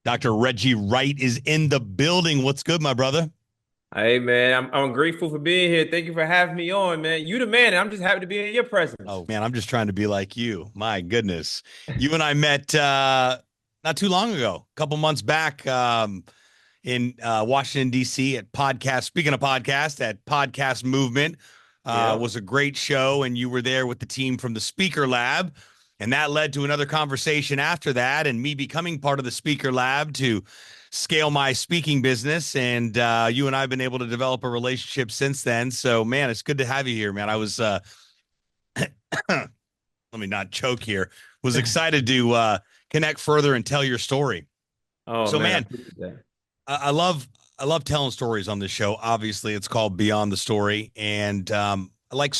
Dr. Reggie Wright is in the building. What's good, my brother? Hey man, I'm grateful for being here. Thank you for having me on, man. You the man, and I'm just happy to be in your presence. Oh, man, I'm just trying to be like you. My goodness. You and I met not too long ago, a couple months back in Washington, D.C. at podcast. Speaking of podcast, at Podcast Movement Yeah. was a great show. And you were there with the team from the Speaker Lab. And that led to another conversation after that, and me becoming part of the Speaker Lab to scale my speaking business. And you and I have been able to develop a relationship since then. So, man, it's good to have you here, man. I was, let me not choke here, was excited to connect further and tell your story. Oh So, man, I man, appreciate that. I love telling stories on this show. Obviously, it's called Beyond the Story, and I like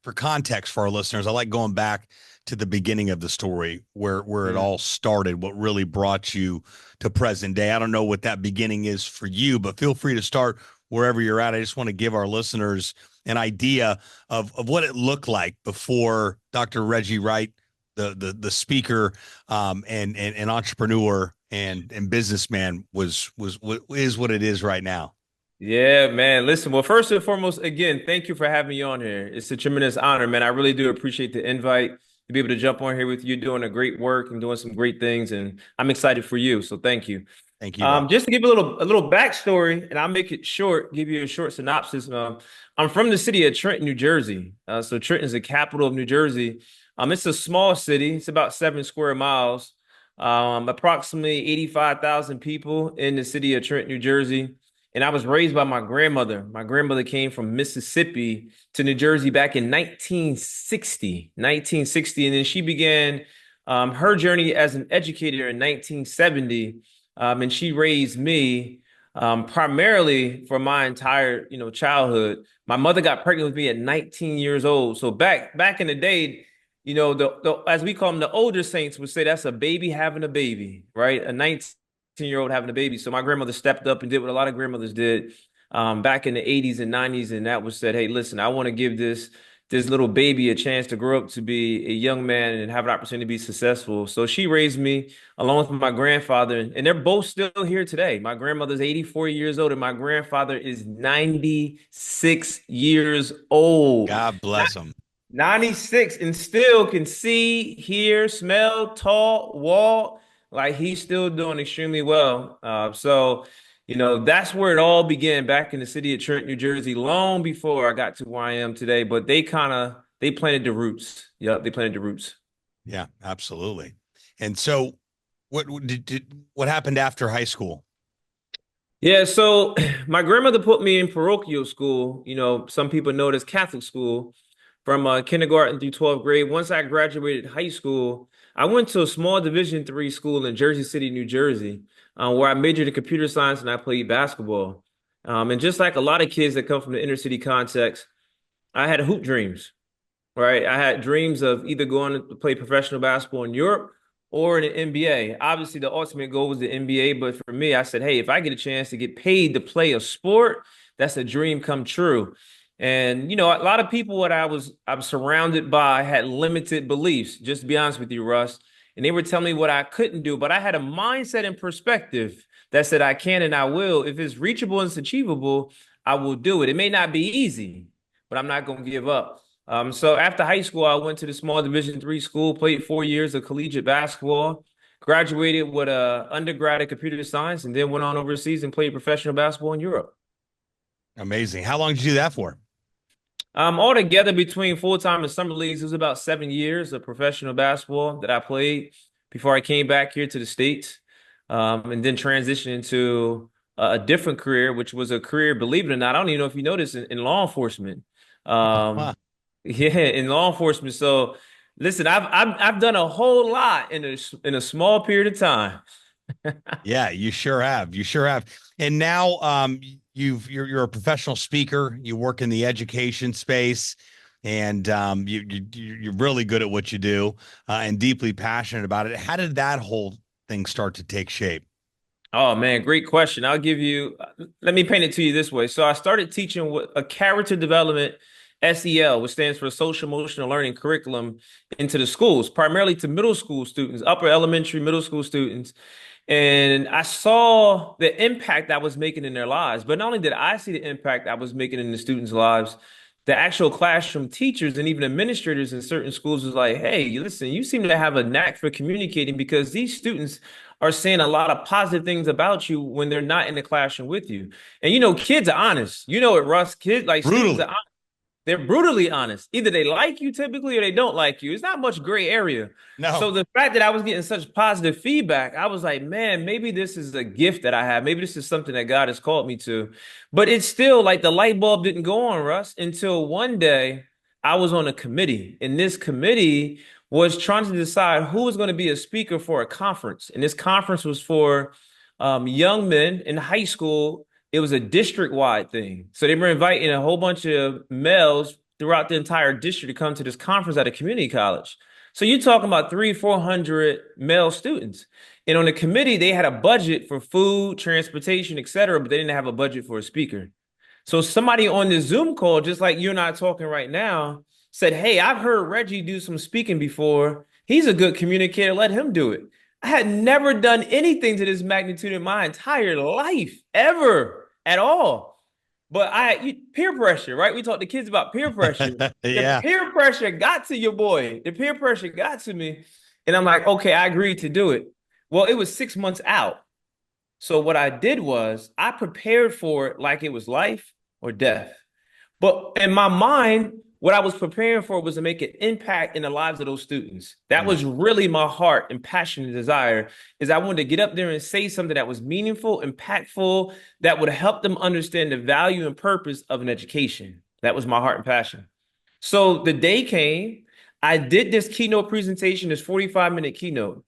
for context for our listeners, I like going back to the beginning of the story where it all Mm. started, what really brought you to present day. I don't know what that beginning is for you, but feel free to start wherever you're at. I just want to give our listeners an idea of what it looked like before Dr. Reggie Wright, the speaker, and entrepreneur and businessman was what is what it is right now. Yeah, man. Listen, well, first and foremost, again, thank you for having me on here. It's a tremendous honor, man. I really do appreciate the invite to be able to jump on here with you, doing a great work and doing some great things, and I'm excited for you. So thank you. Thank you, bro. Just to give you a little backstory, and I'll make it short, give you a short synopsis. I'm from the city of Trenton, New Jersey. So Trenton is the capital of New Jersey. It's a small city. It's about 7 square miles. Approximately 85,000 people in the city of Trenton, New Jersey. And I was raised by my grandmother. My grandmother came from Mississippi to New Jersey back in 1960, and then she began her journey as an educator in 1970, and she raised me primarily for my entire, childhood. My mother got pregnant with me at 19 years old. So back in the day, the as we call them, the older saints would say that's a baby having a baby, right? A 19-year-old having a baby. So my grandmother stepped up and did what a lot of grandmothers did back in the 80s and 90s, and that was said, hey, listen, I want to give this little baby a chance to grow up to be a young man and have an opportunity to be successful. So she raised me along with my grandfather, and they're both still here today. My grandmother's 84 years old, and my grandfather is 96 years old. God bless him. 96 and still can see, hear, smell, talk, walk. Like he's still doing extremely well. That's where it all began back in the city of Trenton, New Jersey, long before I got to where I am today. But they planted the roots. Yep, they planted the roots. Yeah, absolutely. And so, what happened after high school? Yeah, so my grandmother put me in parochial school. Some people know it as Catholic school from kindergarten through 12th grade. Once I graduated high school, I went to a small Division III school in Jersey City, New Jersey, where I majored in computer science and I played basketball. And just like a lot of kids that come from the inner city context, I had hoop dreams, right? I had dreams of either going to play professional basketball in Europe or in the NBA. Obviously, the ultimate goal was the NBA, but for me, I said, hey, if I get a chance to get paid to play a sport, that's a dream come true. And a lot of people what I'm surrounded by had limited beliefs, just to be honest with you, Russ. And they were telling me what I couldn't do, but I had a mindset and perspective that said I can and I will. If it's reachable and it's achievable, I will do it. It may not be easy, but I'm not going to give up. So after high school, I went to the small Division III school, played 4 years of collegiate basketball, graduated with a undergrad in computer science, and then went on overseas and played professional basketball in Europe. Amazing. How long did you do that for? Altogether between full-time and summer leagues, it was about 7 years of professional basketball that I played before I came back here to the States, and then transitioned into a different career, which was a career, believe it or not, I don't even know if you noticed in law enforcement. Huh. Um, Yeah, in law enforcement. So, listen, I've done a whole lot in a small period of time. Yeah, you sure have. You sure have. And now, you're a professional speaker. You work in the education space, and you're really good at what you do, and deeply passionate about it. How did that whole thing start to take shape? Oh man, great question. Let me paint it to you this way. So I started teaching what a character development SEL, which stands for social emotional learning curriculum into the schools, primarily to middle school students, upper elementary, middle school students. And I saw the impact I was making in their lives. But not only did I see the impact I was making in the students' lives, the actual classroom teachers and even administrators in certain schools was like, hey, listen, you seem to have a knack for communicating because these students are saying a lot of positive things about you when they're not in the classroom with you. And kids are honest. You know it, Russ. Kids like students Brutally. are they're brutally honest. Either they like you typically or they don't like you. It's not much gray area. So No. the fact that I was getting such positive feedback, I was like, man, maybe this is a gift that I have. Maybe this is something that God has called me to. But it's still like the light bulb didn't go on, Russ, until one day I was on a committee. And this committee was trying to decide who was going to be a speaker for a conference. And this conference was for young men in high school. It was a district-wide thing. So they were inviting a whole bunch of males throughout the entire district to come to this conference at a community college. So you're talking about 400 male students. And on the committee, they had a budget for food, transportation, et cetera, but they didn't have a budget for a speaker. So somebody on the Zoom call, just like you and I are talking right now, said, hey, I've heard Reggie do some speaking before. He's a good communicator. Let him do it. I had never done anything to this magnitude in my entire life, ever, at all. But peer pressure, right? We talk to kids about peer pressure. The Yeah. peer pressure got to your boy. The peer pressure got to me. And I'm like, okay, I agreed to do it. Well, it was 6 months out. So what I did was I prepared for it like it was life or death. But in my mind, what I was preparing for was to make an impact in the lives of those students. That Mm. was really my heart and passion and desire is I wanted to get up there and say something that was meaningful, impactful, that would help them understand the value and purpose of an education. That was my heart and passion. So the day came, I did this keynote presentation, this 45-minute keynote.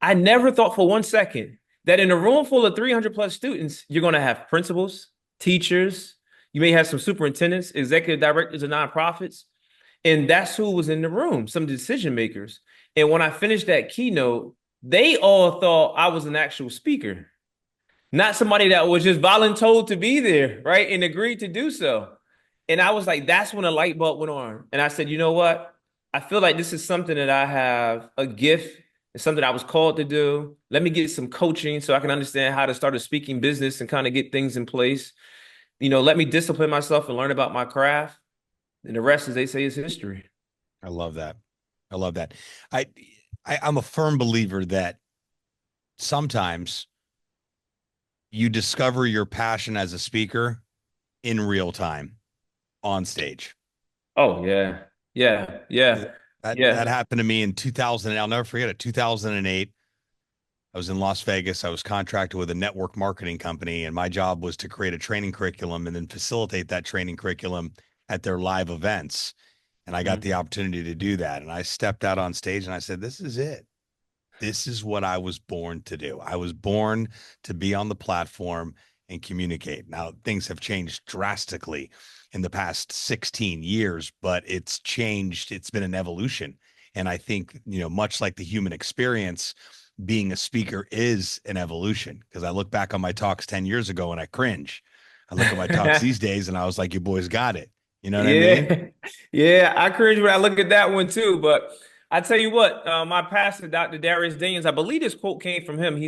I never thought for 1 second that in a room full of 300 plus students, you're going to have principals, teachers, you may have some superintendents, executive directors of nonprofits, and that's who was in the room, some decision makers. And when I finished that keynote, they all thought I was an actual speaker, not somebody that was just voluntold to be there, right? And agreed to do so. And I was like, that's when a light bulb went on. And I said, you know what? I feel like this is something that I have a gift. It's something I was called to do. Let me get some coaching so I can understand how to start a speaking business and kind of get things in place. Let me discipline myself and learn about my craft. And the rest, as they say, is history. I love that. I love that. I, I'm a firm believer that sometimes you discover your passion as a speaker in real time on stage. Oh, yeah. Yeah. Yeah. That Yeah. happened to me in 2000. I'll never forget it. 2008. I was in Las Vegas. I was contracted with a network marketing company, and my job was to create a training curriculum and then facilitate that training curriculum at their live events. And I got Mhm. the opportunity to do that. And I stepped out on stage and I said, this is it. This is what I was born to do. I was born to be on the platform and communicate. Now, things have changed drastically in the past 16 years, but it's changed. It's been an evolution. And I think, much like the human experience, being a speaker is an evolution because I look back on my talks 10 years ago and I cringe. I look at my talks these days and I was like, you boys got it. You know what I mean? Yeah. Yeah. I cringe when I look at that one too. But I tell you what, my pastor, Dr. Darius Daniels, I believe this quote came from him.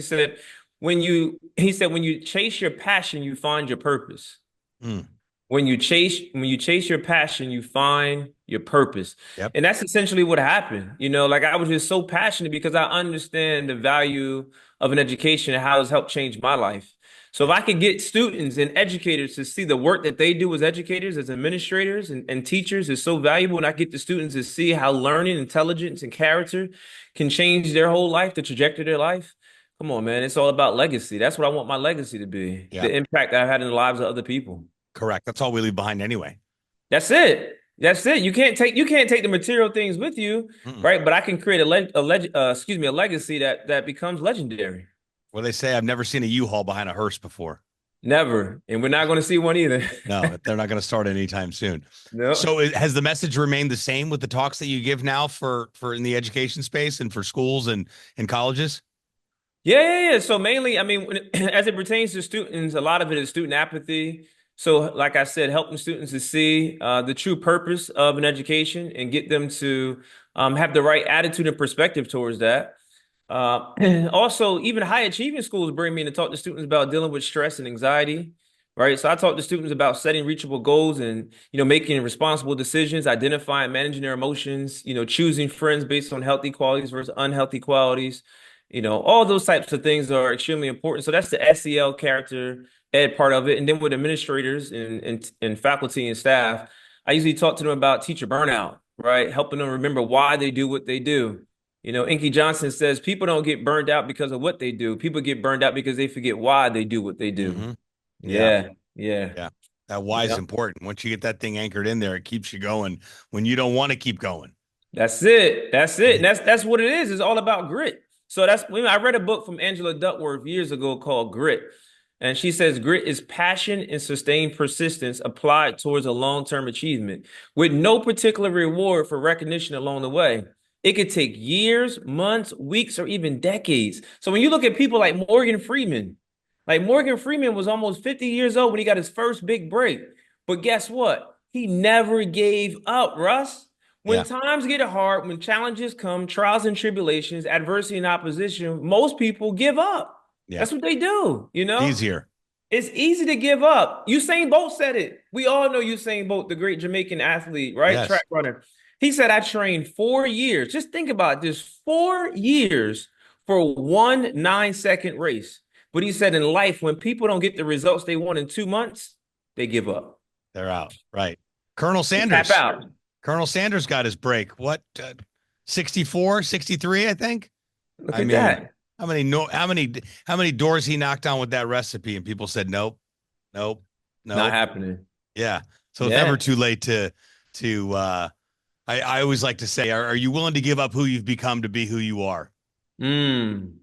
When you chase your passion, you find your purpose. Mm, When you chase your passion, you find your purpose. yep. And that's essentially what happened. Like I was just so passionate because I understand the value of an education and how it's helped change my life. So if I could get students and educators to see the work that they do as educators, as administrators and teachers is so valuable, and I get the students to see how learning, intelligence, and character can change their whole life, the trajectory of their life. Come on, man. It's all about legacy. That's what I want my legacy to be, Yeah. the impact I've had in the lives of other people. Correct. That's all we leave behind anyway. That's it. That's it. You can't take the material things with you, Mm-mm. right? But I can create a legacy that becomes legendary. Well, they say I've never seen a U-Haul behind a hearse before. Never, and we're not going to see one either. No, they're not going to start anytime soon. No. So has the message remained the same with the talks that you give now for in the education space and for schools and colleges? Yeah, yeah, yeah. So mainly, I mean, as it pertains to students, a lot of it is student apathy. So, like I said, helping students to see the true purpose of an education and get them to have the right attitude and perspective towards that. Also, even high achieving schools bring me in to talk to students about dealing with stress and anxiety, right? So I talk to students about setting reachable goals and, making responsible decisions, identifying, managing their emotions, choosing friends based on healthy qualities versus unhealthy qualities. All those types of things are extremely important. So that's the SEL character ed part of it. And then with administrators and faculty and staff, I usually talk to them about teacher burnout, right? Helping them remember why they do what they do. Inky Johnson says people don't get burned out because of what they do. People get burned out because they forget why they do what they do. Mm-hmm. Yeah. Yeah, yeah, Yeah. That why is yeah. important. Once you get that thing anchored in there, it keeps you going when you don't want to keep going. That's it. That's it. And that's what it is. It's all about grit. So I read a book from Angela Duckworth years ago called Grit. And she says grit is passion and sustained persistence applied towards a long-term achievement with no particular reward for recognition along the way. It could take years, months, weeks, or even decades. So when you look at people like Morgan Freeman was almost 50 years old when he got his first big break. But guess what? He never gave up, Russ. When Yeah. times get hard, when challenges come, trials and tribulations, adversity and opposition, most people give up. Yeah. That's what they do, Easier. It's easy to give up. Usain Bolt said it. We all know Usain Bolt, the great Jamaican athlete, right? Yes. Track runner. He said, I trained 4 years. Just think about this 4 years for one 9-second race. But he said in life, when people don't get the results they want in 2 months, they give up. They're out. Right. Colonel They tap Sanders. out. Colonel Sanders got his break. What? 64, 63, I think. Look I at mean, that. how many doors he knocked on with that recipe and people said nope, nope, Not nope. happening. Yeah. So it's never Yeah. too late to I always like to say, are you willing to give up who you've become to be who you are? And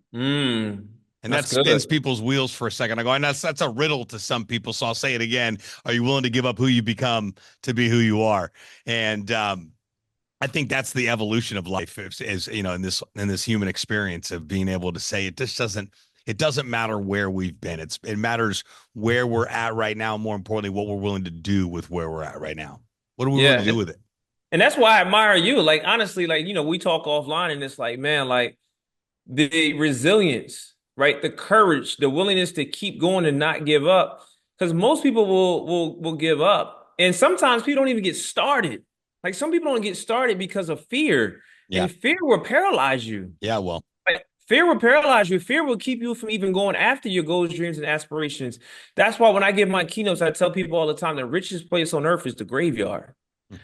that That's spins good. people's wheels for a second. I go, and that's a riddle to some people. So I'll say it again. Are you willing to give up who you become to be who you are? And I think that's the evolution of life is in this human experience of being able to say it doesn't matter where we've been. It matters where we're at right now. More importantly, what we're willing to do with where we're at right now. What are we willing to Yeah. do with it? And that's why I admire you. Like, honestly, like, we talk offline and it's like, man, like the resilience, right? The courage, the willingness to keep going and not give up. Because most people will give up. And sometimes people don't even get started. Like some people don't get started because of fear. Yeah. And fear will paralyze you. Yeah. Well, Like, fear will paralyze you. Fear will keep you from even going after your goals, dreams, and aspirations. That's why when I give my keynotes, I tell people all the time the richest place on earth is the graveyard.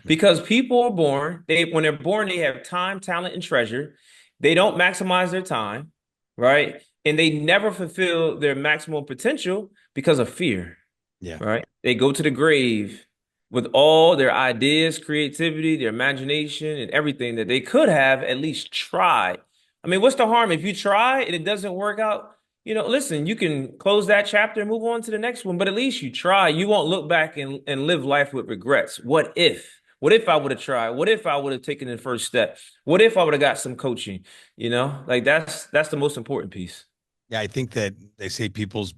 Because people are born, when they're born, they have time, talent, and treasure. They don't maximize their time, right? And they never fulfill their maximum potential because of fear, yeah. right? They go to the grave with all their ideas, creativity, their imagination, and everything that they could have at least tried. I mean, what's the harm if you try and it doesn't work out? Listen, you can close that chapter and move on to the next one, but at least you try. You won't look back and live life with regrets. What if? What if I would have tried? What if I would have taken the first step? What if I would have got some coaching? Like that's the most important piece. Yeah. I think that they say people's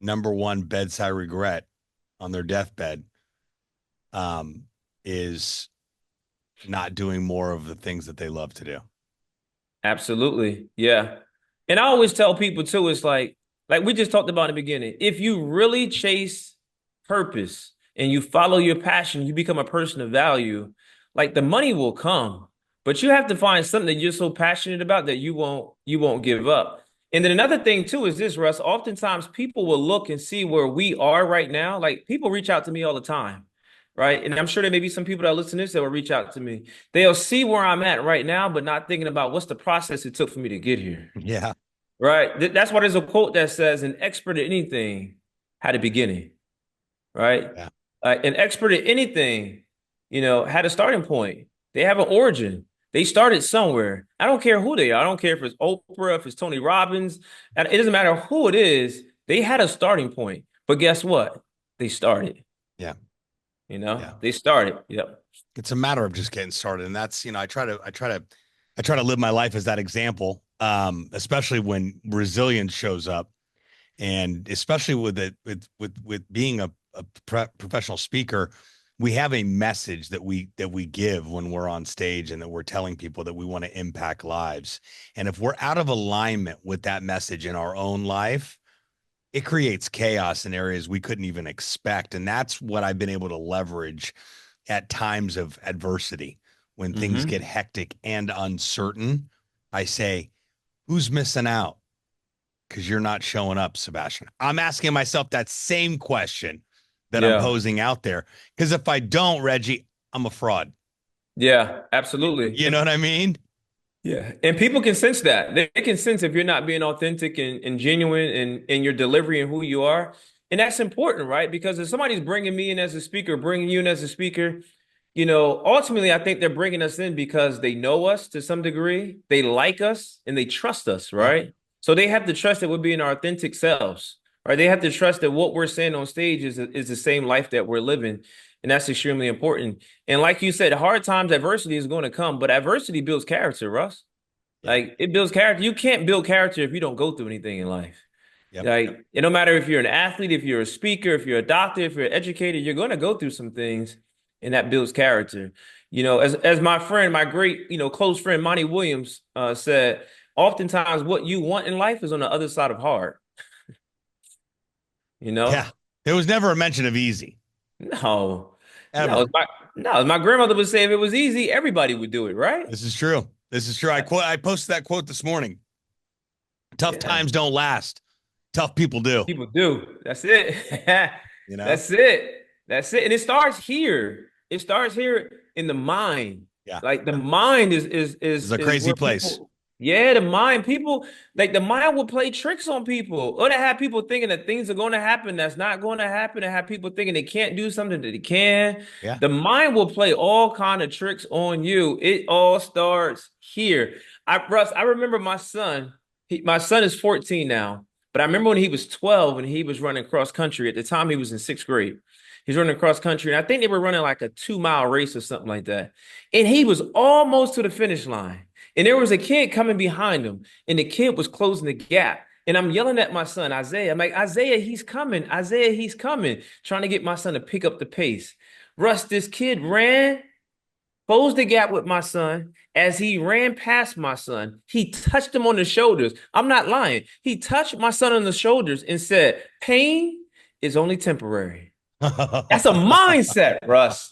number one bedside regret on their deathbed is not doing more of the things that they love to do. Absolutely. Yeah. And I always tell people too, it's like we just talked about in the beginning. If you really chase purpose and you follow your passion, you become a person of value, like the money will come. But you have to find something that you're so passionate about that you won't give up. And then another thing too is this, Russ. Oftentimes people will look and see where we are right now. Like people reach out to me all the time, right? And I'm sure there may be some people that listen to this that will reach out to me. They'll see where I'm at right now, but not thinking about what's the process it took for me to get here. Yeah. Right. That's why there's a quote that says, an expert at anything had a beginning, right? Yeah. An expert at anything, had a starting point. They have an origin. They started somewhere. I don't care who they are. I don't care if it's Oprah, if it's Tony Robbins. And it doesn't matter who it is. They had a starting point. But guess what? They started. Yeah. Yeah. They started. Yep. It's a matter of just getting started. And that's, I try to live my life as that example. Especially when resilience shows up and especially with it, with being a professional speaker, we have a message that we give when we're on stage and that we're telling people that we want to impact lives. And if we're out of alignment with that message in our own life, it creates chaos in areas we couldn't even expect. And that's what I've been able to leverage at times of adversity. When things get Hmm. hectic and uncertain, I say, who's missing out? Because you're not showing up, Sebastian. I'm asking myself that same question that I'm Yeah. posing out there. Because if I don't, Reggie, I'm a fraud. Yeah, absolutely. You know what I mean? Yeah. And people can sense that. They can sense if you're not being authentic and genuine in your delivery and who you are. And that's important, right? Because if somebody's bringing me in as a speaker, bringing you in as a speaker, ultimately, I think they're bringing us in because they know us to some degree, they like us, and they trust us, Yeah. right? So they have to trust that we're being our authentic selves, right? They have to trust that what we're saying on stage is the same life that we're living. And that's extremely important. And like you said, hard times, adversity is going to come, but adversity builds character, Russ. Yeah. Like it builds character. You can't build character if you don't go through anything in life. Yep. Like, it no matter if you're an athlete, if you're a speaker, if you're a doctor, if you're an educator, you're going to go through some things, and that builds character. As my friend, my great, close friend Monty Williams said, oftentimes what you want in life is on the other side of hard. You Yeah. know? There was never a mention of easy, No, no, ever. my grandmother would say if it was easy, everybody would do it, right? This is true. This is true. I posted that quote this morning. Tough Yeah. times don't last. Tough people do. People do. That's it. You know? That's it. That's it. And it starts here. It starts here in the mind. Yeah. Like the mind is It's is a is crazy where place. people, yeah, the mind, people, like the mind will play tricks on people. Or to have people thinking that things are going to happen that's not going to happen, and have people thinking they can't do something that they can. Yeah. The mind will play all kind of tricks on you. It all starts here. Russ, I remember my son. My son is 14 now. But I remember when he was 12 and he was running cross country. At the time, he was in sixth grade. He's running cross country. And I think they were running like a 2 mile race or something like that. And he was almost to the finish line. And there was a kid coming behind him. And the kid was closing the gap. And I'm yelling at my son, Isaiah. I'm like, Isaiah, he's coming. Isaiah, he's coming. Trying to get my son to pick up the pace. Russ, this kid ran, closed the gap with my son. As he ran past my son, he touched him on the shoulders. I'm not lying. He touched my son on the shoulders and said, pain is only temporary. That's a mindset, Russ.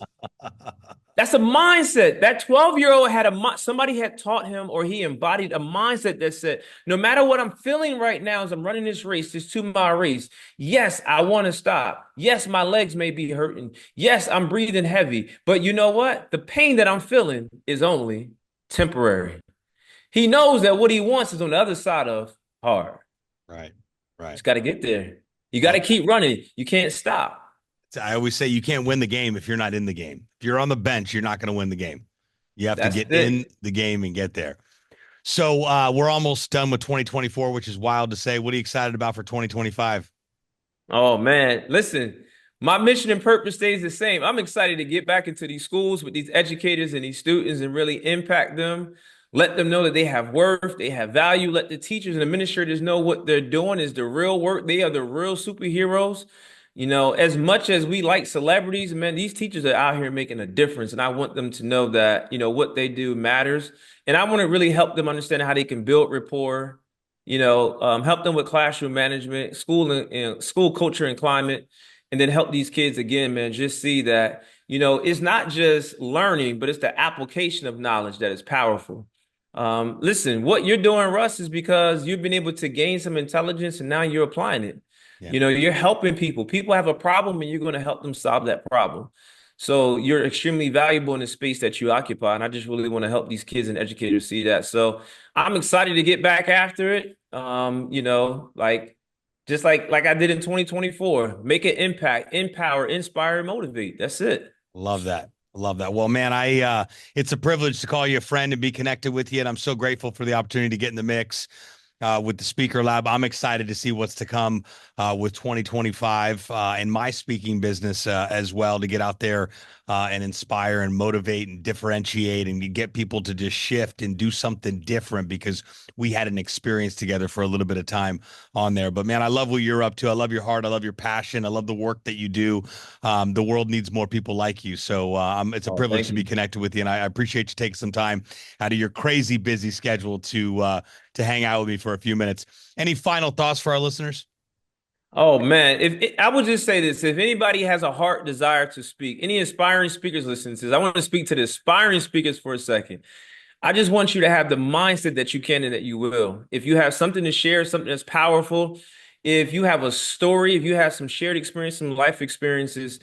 That's a mindset. That 12-year-old had somebody had taught him, or he embodied a mindset that said, no matter what I'm feeling right now as I'm running this race, this 2 mile race, yes, I want to stop. Yes, my legs may be hurting. Yes, I'm breathing heavy. But you know what? The pain that I'm feeling is only temporary. He knows that what he wants is on the other side of hard. Right. Right. Just got to get there. You got to Yep. keep running. You can't stop. I always say you can't win the game if you're not in the game. If you're on the bench, you're not going to win the game. You have to That's get in it. the game and get there. So we're almost done with 2024, which is wild to say. What are you excited about for 2025? Oh man, listen, my mission and purpose stays the same. I'm excited to get back into these schools with these educators and these students and really impact them. Let them know that they have worth, they have value. Let the teachers and administrators know what they're doing is the real work. They are the real superheroes. As much as we like celebrities, man, these teachers are out here making a difference. And I want them to know that, what they do matters. And I want to really help them understand how they can build rapport, help them with classroom management, school and school culture and climate, and then help these kids again, man, just see that, it's not just learning, but it's the application of knowledge that is powerful. Listen, what you're doing, Russ, is because you've been able to gain some intelligence and now you're applying it. Yeah. You're helping people. People have a problem and you're going to help them solve that problem. So you're extremely valuable in the space that you occupy. And I just really want to help these kids and educators see that. So I'm excited to get back after it. Like just like I did in 2024, make an impact, empower, inspire, motivate. That's it. Love that. Love that. Well, man, it's a privilege to call you a friend and be connected with you. And I'm so grateful for the opportunity to get in the mix. with the Speaker Lab. I'm excited to see what's to come with 2025 in my speaking business as well, to get out there and inspire and motivate and differentiate and get people to just shift and do something different, because we had an experience together for a little bit of time on there. But man, I love what you're up to. I love your heart. I love your passion. I love the work that you do. The world needs more people like you. So it's a Oh, privilege thank to be you. connected with you. And I appreciate you taking some time out of your crazy busy schedule to hang out with me for a few minutes. Any final thoughts for our listeners? Oh man, if I would just say this, if anybody has a heart desire to speak, any aspiring speakers listening to this, I want to speak to the aspiring speakers for a second. I just want you to have the mindset that you can and that you will. If you have something to share, something that's powerful, if you have a story, if you have some shared experience, some life experiences,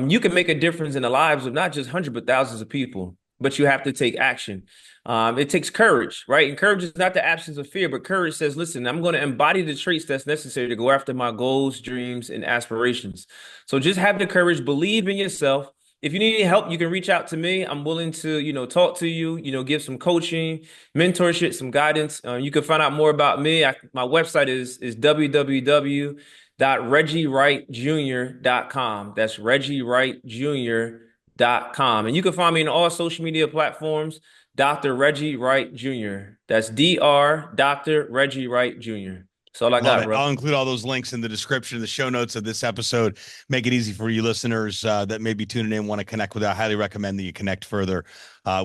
you can make a difference in the lives of not just hundreds but thousands of people. But you have to take action. It takes courage, right? And courage is not the absence of fear, but courage says, listen, I'm going to embody the traits that's necessary to go after my goals, dreams, and aspirations. So just have the courage, believe in yourself. If you need any help, you can reach out to me. I'm willing to, talk to you, give some coaching, mentorship, some guidance. You can find out more about me. My website is www.reggiewrightjr.com. That's reggiewrightjr.com. And you can find me on all social media platforms, Dr. Reggie Wright Jr. That's Dr. Reggie Wright Jr. That's all I Love got, it. bro. I'll include all those links in the description, the show notes of this episode. Make it easy for you listeners that may be tuning in, want to connect with. I highly recommend that you connect further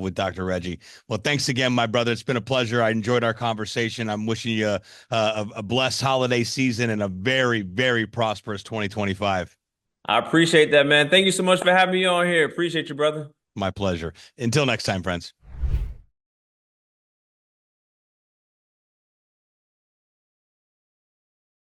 with Dr. Reggie. Well, thanks again, my brother. It's been a pleasure. I enjoyed our conversation. I'm wishing you a blessed holiday season and a very, very prosperous 2025. I appreciate that, man. Thank you so much for having me on here. Appreciate you, brother. My pleasure. Until next time, friends.